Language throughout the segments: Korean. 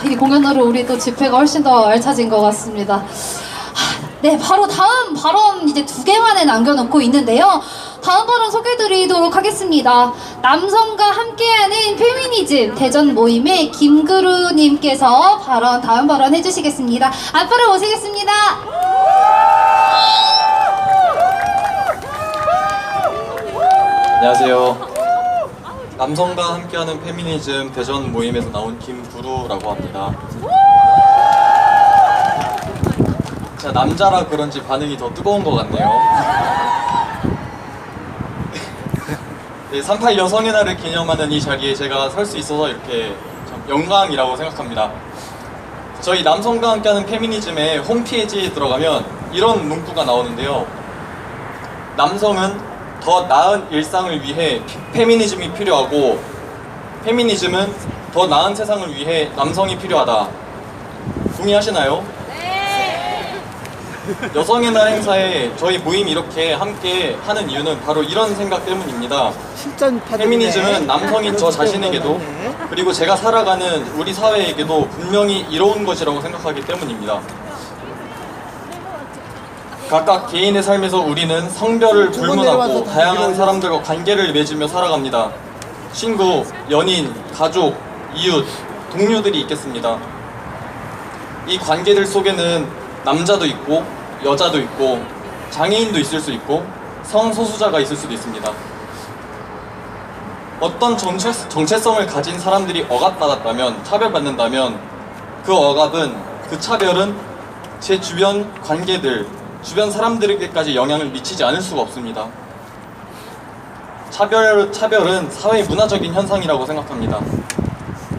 이 공연으로 우리 또 집회가 훨씬 더 알차진 것 같습니다. 네, 바로 다음 발언 이제 2개만에 남겨놓고 있는데요. 다음 발언 소개해드리도록 하겠습니다. 남성과 함께하는 페미니즘 대전 모임의 김그루님께서 다음 발언 해주시겠습니다. 앞으로 모시겠습니다. 안녕하세요. 남성과 함께하는 페미니즘 대전 모임에서 나온 김구루라고 합니다. 제가 남자라 그런지 반응이 더 뜨거운 것 같네요. 네, 3.8 여성의 날을 기념하는 이 자리에 제가 설 수 있어서 이렇게 참 영광이라고 생각합니다. 저희 남성과 함께하는 페미니즘의 홈페이지에 들어가면 이런 문구가 나오는데요. 남성은 더 나은 일상을 위해 페미니즘이 필요하고, 페미니즘은 더 나은 세상을 위해 남성이 필요하다. 동의하시나요? 네! 여성의 날 행사에 저희 모임이 이렇게 함께 하는 이유는 바로 이런 생각 때문입니다. 페미니즘은 남성인 저 자신에게도, 그리고 제가 살아가는 우리 사회에게도 분명히 이로운 것이라고 생각하기 때문입니다. 각각 개인의 삶에서 우리는 성별을 불문하고 다양한 사람들과 관계를 맺으며 살아갑니다. 친구, 연인, 가족, 이웃, 동료들이 있겠습니다. 이 관계들 속에는 남자도 있고 여자도 있고 장애인도 있을 수 있고 성소수자가 있을 수도 있습니다. 어떤 정체성을 가진 사람들이 억압받았다면, 차별받는다면 그 억압은, 그 차별은 제 주변 관계들, 주변 사람들에게까지 영향을 미치지 않을 수가 없습니다. 차별은 사회 문화적인 현상이라고 생각합니다.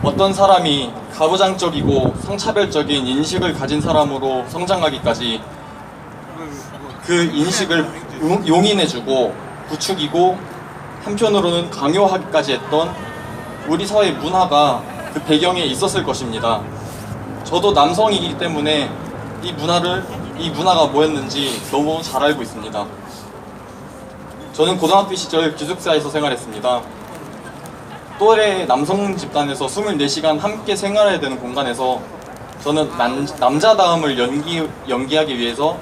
어떤 사람이 가부장적이고 성차별적인 인식을 가진 사람으로 성장하기까지 그 인식을 용인해주고 부추기고 한편으로는 강요하기까지 했던 우리 사회 문화가 그 배경에 있었을 것입니다. 저도 남성이기 때문에 이 문화가 뭐였는지 너무 잘 알고 있습니다. 저는 고등학교 시절 기숙사에서 생활했습니다. 또래 남성 집단에서 24시간 함께 생활해야 되는 공간에서 저는 남자다움을 연기하기 위해서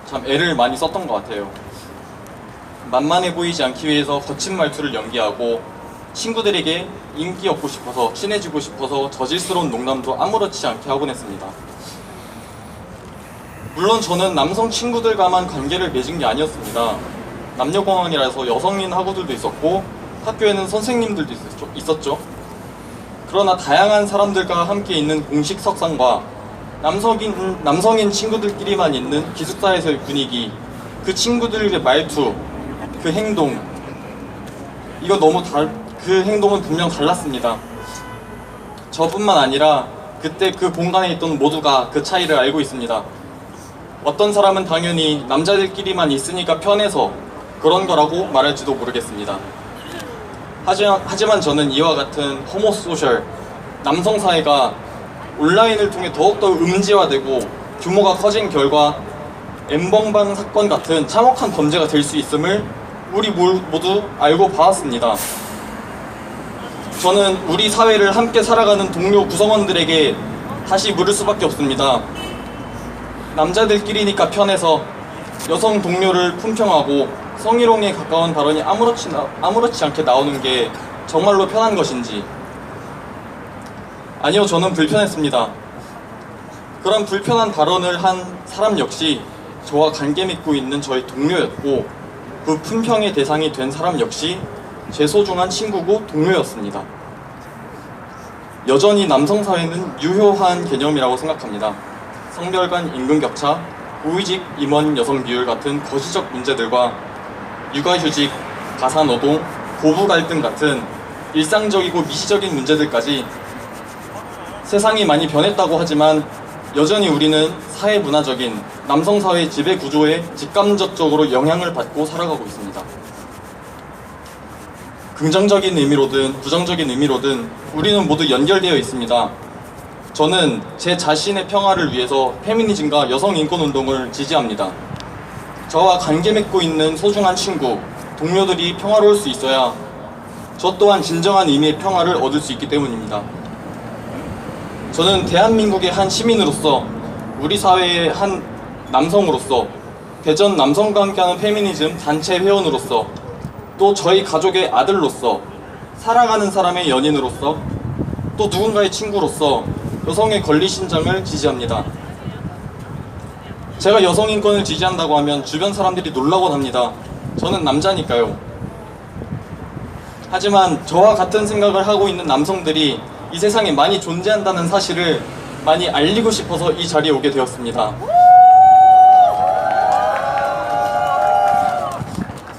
참 애를 많이 썼던 것 같아요. 만만해 보이지 않기 위해서 거친 말투를 연기하고, 친구들에게 인기 얻고 싶어서, 친해지고 싶어서 저질스러운 농담도 아무렇지 않게 하곤 했습니다. 물론 저는 남성 친구들과만 관계를 맺은 게 아니었습니다. 남녀공학이라서 여성인 학우들도 있었고 학교에는 선생님들도 있었죠. 그러나 다양한 사람들과 함께 있는 공식 석상과 남성인 친구들끼리만 있는 기숙사에서의 분위기, 그 친구들의 말투, 그 행동, 그 행동은 분명 달랐습니다. 저뿐만 아니라 그때 그 공간에 있던 모두가 그 차이를 알고 있습니다. 어떤 사람은 당연히 남자들끼리만 있으니까 편해서 그런 거라고 말할지도 모르겠습니다. 하지만 저는 이와 같은 호모소셜, 남성 사회가 온라인을 통해 더욱더 음지화되고 규모가 커진 결과 엠번방 사건 같은 참혹한 범죄가 될 수 있음을 우리 모두 알고 봐왔습니다. 저는 우리 사회를 함께 살아가는 동료 구성원들에게 다시 물을 수밖에 없습니다. 남자들끼리니까 편해서 여성 동료를 품평하고 성희롱에 가까운 발언이 아무렇지 않게 나오는 게 정말로 편한 것인지. 아니요, 저는 불편했습니다. 그런 불편한 발언을 한 사람 역시 저와 관계 맺고 있는 저의 동료였고, 그 품평의 대상이 된 사람 역시 제 소중한 친구고 동료였습니다. 여전히 남성 사회는 유효한 개념이라고 생각합니다. 성별 간 임금 격차, 고위직 임원 여성 비율 같은 거시적 문제들과 육아휴직, 가사노동, 고부 갈등 같은 일상적이고 미시적인 문제들까지 세상이 많이 변했다고 하지만 여전히 우리는 사회 문화적인 남성 사회 지배 구조에 직감적으로 영향을 받고 살아가고 있습니다. 긍정적인 의미로든 부정적인 의미로든 우리는 모두 연결되어 있습니다. 저는 제 자신의 평화를 위해서 페미니즘과 여성인권운동을 지지합니다. 저와 관계 맺고 있는 소중한 친구, 동료들이 평화로울 수 있어야 저 또한 진정한 의미의 평화를 얻을 수 있기 때문입니다. 저는 대한민국의 한 시민으로서, 우리 사회의 한 남성으로서, 대전 남성과 함께하는 페미니즘 단체 회원으로서, 또 저희 가족의 아들로서, 사랑하는 사람의 연인으로서, 또 누군가의 친구로서 여성의 권리 신장을 지지합니다. 제가 여성 인권을 지지한다고 하면 주변 사람들이 놀라곤 합니다. 저는 남자니까요. 하지만 저와 같은 생각을 하고 있는 남성들이 이 세상에 많이 존재한다는 사실을 많이 알리고 싶어서 이 자리에 오게 되었습니다.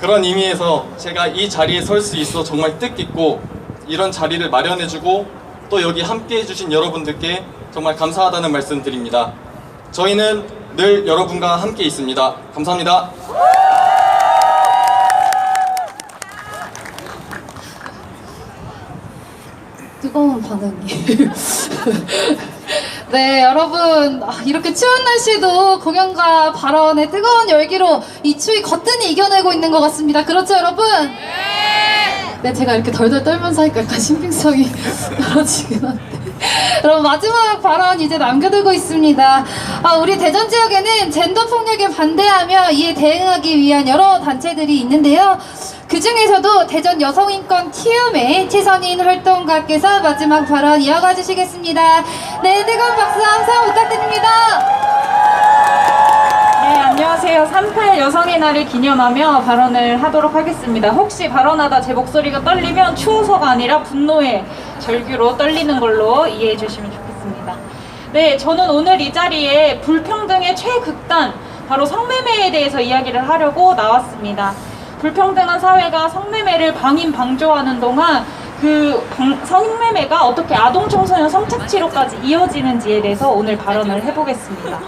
그런 의미에서 제가 이 자리에 설 수 있어 정말 뜻깊고, 이런 자리를 마련해주고 또 여기 함께 해주신 여러분들께 정말 감사하다는 말씀 드립니다. 저희는 늘 여러분과 함께 있습니다. 감사합니다. 뜨거운 반응이. 네, 여러분, 이렇게 추운 날씨도 공연과 발언의 뜨거운 열기로 이 추위 거뜬히 이겨내고 있는 것 같습니다. 그렇죠, 여러분? 네, 제가 이렇게 덜덜 떨면서 하니까 약간 신빙성이 떨어지긴 한데. 여러분, 마지막 발언 이제 남겨두고 있습니다. 우리 대전 지역에는 젠더 폭력에 반대하며 이에 대응하기 위한 여러 단체들이 있는데요. 그 중에서도 대전 여성인권 TUM의 최선인 활동가께서 마지막 발언 이어가 주시겠습니다. 네, 뜨거운 박수 항상 부탁드립니다. 네, 안녕하세요. 3.8 여성의 날을 기념하며 발언을 하도록 하겠습니다. 혹시 발언하다 제 목소리가 떨리면 추워서가 아니라 분노의 절규로 떨리는 걸로 이해해 주시면 좋겠습니다. 네, 저는 오늘 이 자리에 불평등의 최극단, 바로 성매매에 대해서 이야기를 하려고 나왔습니다. 불평등한 사회가 성매매를 방임방조하는 동안 그 성매매가 어떻게 아동 청소년 성착취로까지 이어지는지에 대해서 오늘 발언을 해보겠습니다.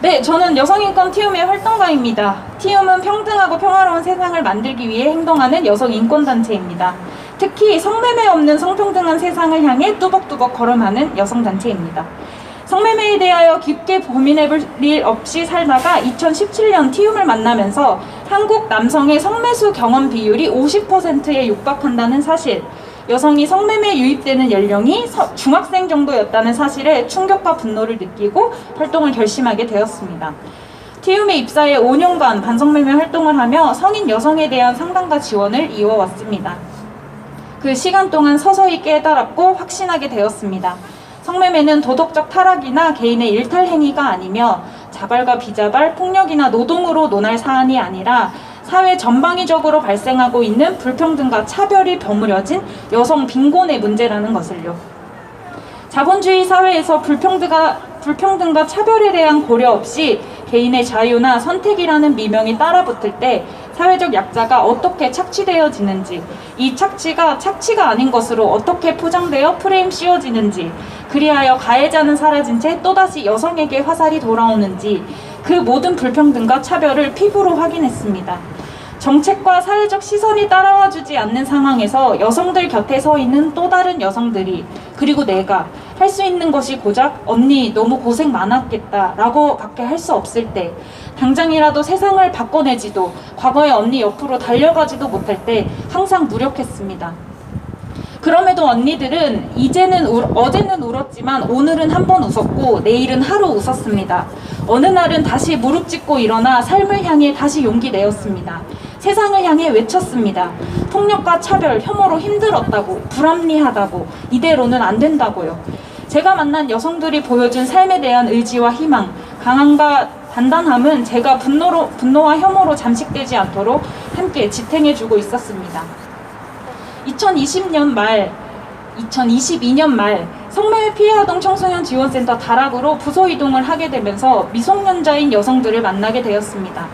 네, 저는 여성인권 TUM의 활동가입니다. TUM은 평등하고 평화로운 세상을 만들기 위해 행동하는 여성인권단체입니다. 특히 성매매 없는 성평등한 세상을 향해 뚜벅뚜벅 걸음하는 여성단체입니다. 성매매에 대하여 깊게 고민해볼 일 없이 살다가 2017년 TUM을 만나면서 한국 남성의 성매수 경험 비율이 50%에 육박한다는 사실, 여성이 성매매에 유입되는 연령이 중학생 정도였다는 사실에 충격과 분노를 느끼고 활동을 결심하게 되었습니다. TUM에 입사해 5년간 반성매매 활동을 하며 성인 여성에 대한 상담과 지원을 이어왔습니다. 그 시간 동안 서서히 깨달았고 확신하게 되었습니다. 성매매는 도덕적 타락이나 개인의 일탈 행위가 아니며 자발과 비자발, 폭력이나 노동으로 논할 사안이 아니라 사회 전방위적으로 발생하고 있는 불평등과 차별이 버무려진 여성 빈곤의 문제라는 것을요. 자본주의 사회에서 불평등과 차별에 대한 고려 없이 개인의 자유나 선택이라는 미명이 따라붙을 때 사회적 약자가 어떻게 착취되어지는지, 이 착취가 착취가 아닌 것으로 어떻게 포장되어 프레임 씌워지는지, 그리하여 가해자는 사라진 채 또다시 여성에게 화살이 돌아오는지, 그 모든 불평등과 차별을 피부로 확인했습니다. 정책과 사회적 시선이 따라와주지 않는 상황에서 여성들 곁에 서 있는 또 다른 여성들이, 그리고 내가 할 수 있는 것이 고작 언니 너무 고생 많았겠다 라고 밖에 할 수 없을 때, 당장이라도 세상을 바꿔내지도 과거의 언니 옆으로 달려가지도 못할 때 항상 무력했습니다. 그럼에도 언니들은 어제는 울었지만 오늘은 한 번 웃었고 내일은 하루 웃었습니다. 어느 날은 다시 무릎 꿇고 일어나 삶을 향해 다시 용기 내었습니다. 세상을 향해 외쳤습니다. 폭력과 차별, 혐오로 힘들었다고, 불합리하다고, 이대로는 안 된다고요. 제가 만난 여성들이 보여준 삶에 대한 의지와 희망, 강함과 단단함은 제가 분노와 혐오로 잠식되지 않도록 함께 지탱해주고 있었습니다. 2022년 말 성매매 피해 아동 청소년 지원센터 다락으로 부서 이동을 하게 되면서 미성년자인 여성들을 만나게 되었습니다.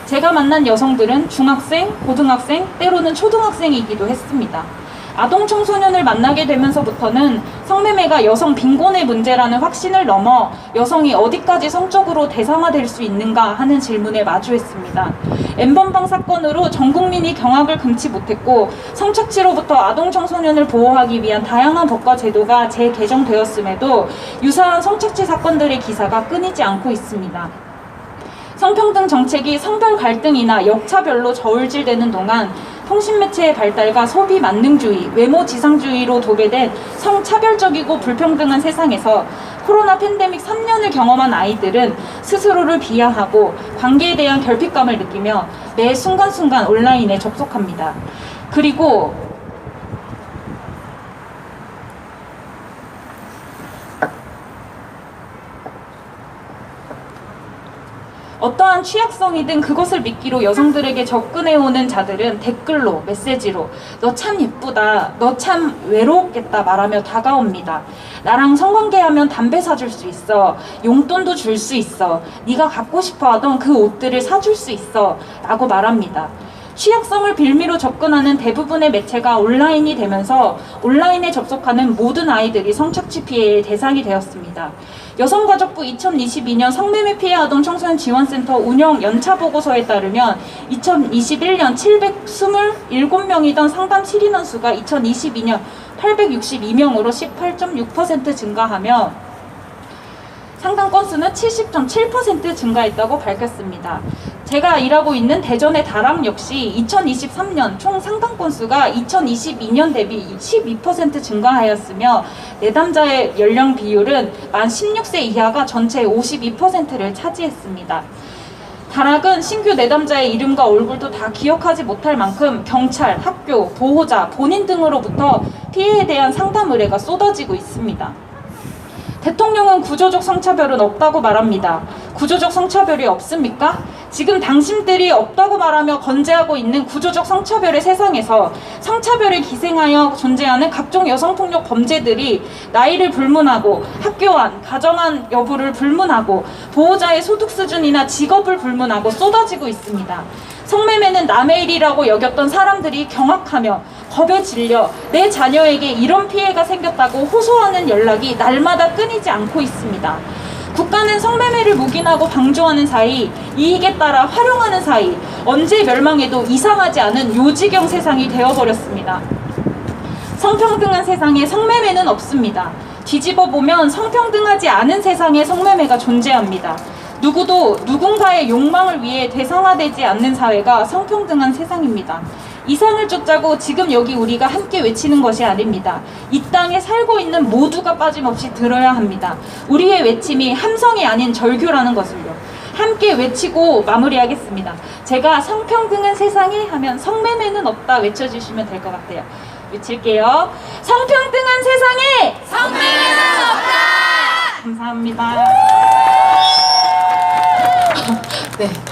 제가 만난 여성들은 중학생, 고등학생, 때로는 초등학생이기도 했습니다. 아동 청소년을 만나게 되면서부터는 성매매가 여성 빈곤의 문제라는 확신을 넘어 여성이 어디까지 성적으로 대상화될 수 있는가 하는 질문에 마주했습니다. N번방 사건으로 전 국민이 경악을 금치 못했고, 성착취로부터 아동 청소년을 보호하기 위한 다양한 법과 제도가 재개정되었음에도 유사한 성착취 사건들의 기사가 끊이지 않고 있습니다. 성평등 정책이 성별 갈등이나 역차별로 저울질되는 동안 통신매체의 발달과 소비 만능주의, 외모 지상주의로 도배된 성차별적이고 불평등한 세상에서 코로나 팬데믹 3년을 경험한 아이들은 스스로를 비하하고 관계에 대한 결핍감을 느끼며 매 순간순간 온라인에 접속합니다. 그리고 어떠한 취약성이든 그것을 미끼로 여성들에게 접근해오는 자들은 댓글로, 메시지로 너 참 예쁘다, 너 참 외로웠겠다 말하며 다가옵니다. 나랑 성관계하면 담배 사줄 수 있어, 용돈도 줄 수 있어, 네가 갖고 싶어 하던 그 옷들을 사줄 수 있어 라고 말합니다. 취약성을 빌미로 접근하는 대부분의 매체가 온라인이 되면서 온라인에 접속하는 모든 아이들이 성착취 피해의 대상이 되었습니다. 여성가족부 2022년 성매매 피해 아동 청소년 지원센터 운영 연차 보고서에 따르면 2021년 727명이던 상담 실인원 수가 2022년 862명으로 18.6% 증가하며 상담 건수는 70.7% 증가했다고 밝혔습니다. 제가 일하고 있는 대전의 다람 역시 2023년 총 상담 건수가 2022년 대비 12% 증가하였으며 내담자의 연령 비율은 만 16세 이하가 전체의 52%를 차지했습니다. 다락은 신규 내담자의 이름과 얼굴도 다 기억하지 못할 만큼 경찰, 학교, 보호자, 본인 등으로부터 피해에 대한 상담 의뢰가 쏟아지고 있습니다. 대통령은 구조적 성차별은 없다고 말합니다. 구조적 성차별이 없습니까? 지금 당신들이 없다고 말하며 건재하고 있는 구조적 성차별의 세상에서 성차별에 기생하여 존재하는 각종 여성폭력 범죄들이 나이를 불문하고 학교 안, 가정 안 여부를 불문하고 보호자의 소득 수준이나 직업을 불문하고 쏟아지고 있습니다. 성매매는 남의 일이라고 여겼던 사람들이 경악하며 겁에 질려 내 자녀에게 이런 피해가 생겼다고 호소하는 연락이 날마다 끊이지 않고 있습니다. 국가는 성매매를 묵인하고 방조하는 사이, 이익에 따라 활용하는 사이, 언제 멸망해도 이상하지 않은 요지경 세상이 되어버렸습니다. 성평등한 세상에 성매매는 없습니다. 뒤집어 보면 성평등하지 않은 세상에 성매매가 존재합니다. 누구도 누군가의 욕망을 위해 대상화되지 않는 사회가 성평등한 세상입니다. 이상을 쫓자고 지금 여기 우리가 함께 외치는 것이 아닙니다. 이 땅에 살고 있는 모두가 빠짐없이 들어야 합니다. 우리의 외침이 함성이 아닌 절규라는 것을요. 함께 외치고 마무리하겠습니다. 제가 성평등한 세상에 하면 성매매는 없다 외쳐주시면 될 것 같아요. 외칠게요. 성평등한 세상에 성매매는 없다! 감사합니다. 네.